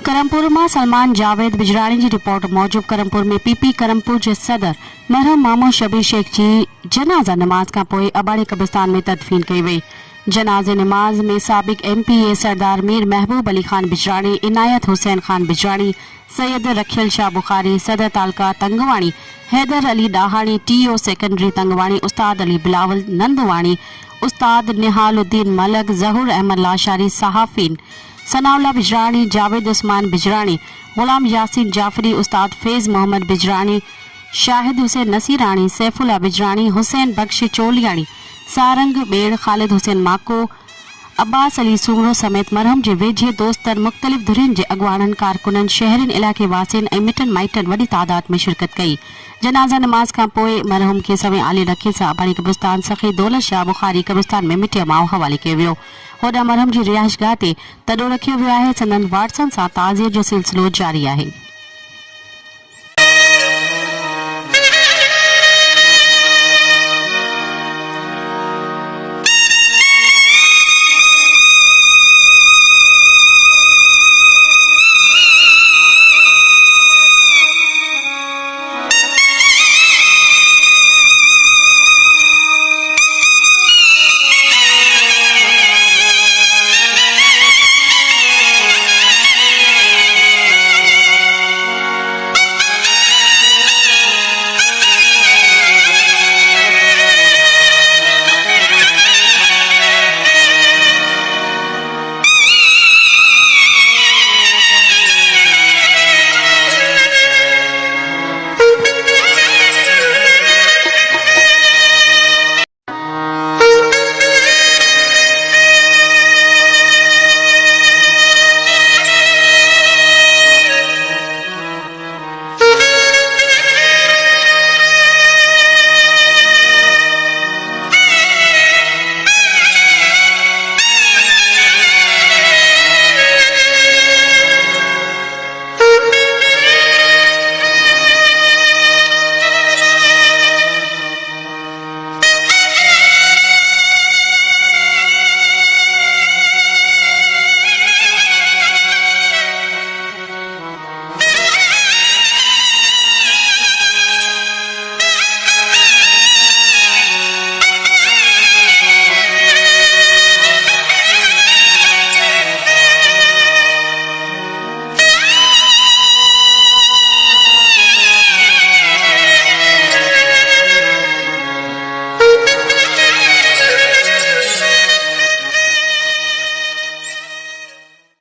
करमपुर में सलमान जावेद बिजराणी की रिपोर्ट मूजिब करमपुर में पीपी करमपुर के सदर मरहम मामू शबीर शेख की जनाजा नमाज का पोए अबाड़ी कब्रिस्तान में तदफीन कई वई। जनाजे नमाज में साबिक MPA सरदार मीर महबूब अली खान बिजराणी, इनायत हुसैन खान बिजराणी, सैयद रखियल शाह बुखारी, सदर तालका तंगवाणी, हैदर अली डाहानी, TO सेकेंडरी तंगवाणी, उस्ताद अली बिलावल नंदवाणी, उस्ताद निहालुद्दीन मलक, जहूर अहमद लाशारी, सहाफिन सनाउल्ला बिजराणी, जावेद उस्मान बिजराणी, गुलाम यासीन जाफरी, उस्ताद फैज मोहम्मद बिजराणी, शाहिद हुसैन नसीरानी, सैफुल्ला बिजराणी, हुसैन बख्श चोलियाणी, सारंग बेड़, खालिद हुसैन माको, अब्बास अली सूंगरो समेत मरहम के वेझे दोस्तन मुख्तलिफ धुरिन के अगवानन, कारकुनन, शहरन, इलाके वासिन ऐं मिटन माइटन वडी तादाद में शिरकत कई। जनाजा नमाज का पोए मरहम के सवें आली रखे से अबाड़ी कब्रिस्तान सखी दौलत शाह बुखारी कब्रिस्तान में मिटिया माओ हवाले किया वियो। होॾा मरहम की रिहाइशगाह ते तॾो रखियो वियो आहे। संदन वाटसन सां ताज़ियत जो सिलसिलो जारी है।